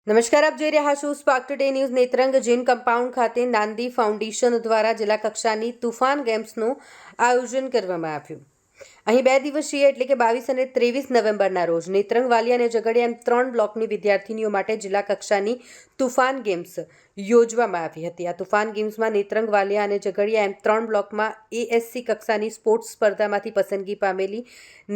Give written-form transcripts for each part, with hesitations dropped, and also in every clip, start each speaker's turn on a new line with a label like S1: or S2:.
S1: નમસ્કાર, આપ જોઈ રહ્યા છો spark today news. Netrang Jain compound ખાતે નાંદી ફાઉન્ડેશન દ્વારા જિલ્લા કક્ષાની તુફાન ગેમ્સનું આયોજન કરવામાં આવ્યું. અહીં 2 દિવસીય એટલે કે 22 અને 23 નવેમ્બરના રોજ નેત્રંગ, વાલિયા અને ઝઘડિયા એમ 3 બ્લોકની વિદ્યાર્થીનીઓ માટે જિલ્લા કક્ષાની તુફાન ગેમ્સ યોજવામાં આવી હતી. આ તુફાન ગેમ્સમાં નેત્રંગ, વાલિયા અને ઝઘડિયા એમ 3 બ્લોકમાં એએસસી કક્ષાની સ્પોર્ટ્સ સ્પર્ધામાંથી પસંદગી પામેલી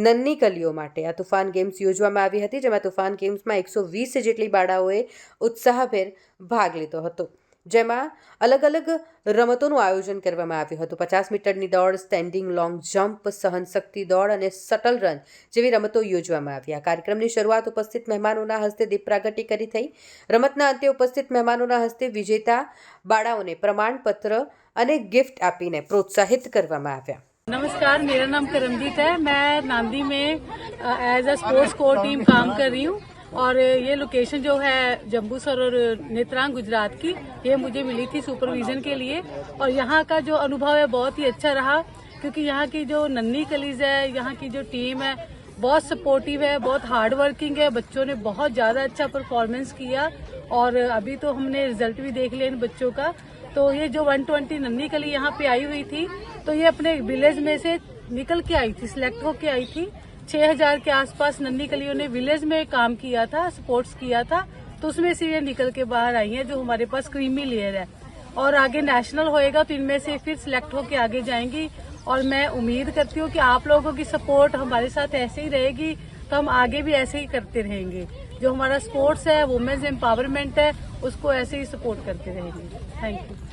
S1: નન્ની કલીઓ માટે આ તુફાન ગેમ્સ યોજવામાં આવી હતી, જેમાં તુફાન ગેમ્સમાં 120 જેટલી બાળાઓએ ઉત્સાહભેર ભાગ લીધો હતો. જેમાં અલગ અલગ રમતોનું આયોજન કરવામાં આવ્યું હતું. 50 મીટરની દોડ, સ્ટેન્ડિંગ લોંગ જમ્પ, સહનશક્તિ દોડ અને શટલ રન જેવી રમતો યોજવામાં આવી. આ કાર્યક્રમની શરૂઆત ઉપસ્થિત મહેમાનોના હસ્તે દીપ પ્રાગટ્ય કરી થઈ. રમતના અંતે ઉપસ્થિત મહેમાનોના હસ્તે વિજેતા બાળાઓને પ્રમાણપત્ર અને ગિફ્ટ આપીને प्रोत्साहित કરવામાં આવ્યા.
S2: नमस्कार, मेरा नाम करमजीत है। मैं नांदी में as a sports core team काम कर रही हूँ और ये लोकेशन जो है जम्बूसर और नेत्रांग गुजरात की, ये मुझे मिली थी सुपरविजन के लिए और यहाँ का जो अनुभव है बहुत ही अच्छा रहा, क्योंकि यहाँ की जो नन्ही कलीज है, यहाँ की जो टीम है बहुत सपोर्टिव है, बहुत हार्ड वर्किंग है। बच्चों ने बहुत ज़्यादा अच्छा परफॉर्मेंस किया और अभी तो हमने रिजल्ट भी देख लिया इन बच्चों का। तो ये जो 120 नन्ही कली यहाँ पे आई हुई थी, तो ये अपने विलेज में से निकल के आई थी, सिलेक्ट होके आई थी। 6000 के आसपास नन्ही कलियों ने विलेज में काम किया था, स्पोर्ट्स किया था, तो उसमें से ये निकल के बाहर आई हैं, जो हमारे पास क्रीमी लेयर है। और आगे नेशनल होएगा तो इनमें से फिर सिलेक्ट होके आगे जाएंगी और मैं उम्मीद करती हूँ कि आप लोगों की सपोर्ट हमारे साथ ऐसे ही रहेगी, तो हम आगे भी ऐसे ही करते रहेंगे। जो हमारा स्पोर्ट्स है, वुमेन्स एम्पावरमेंट है, उसको ऐसे ही सपोर्ट करते रहेंगे। Thank you.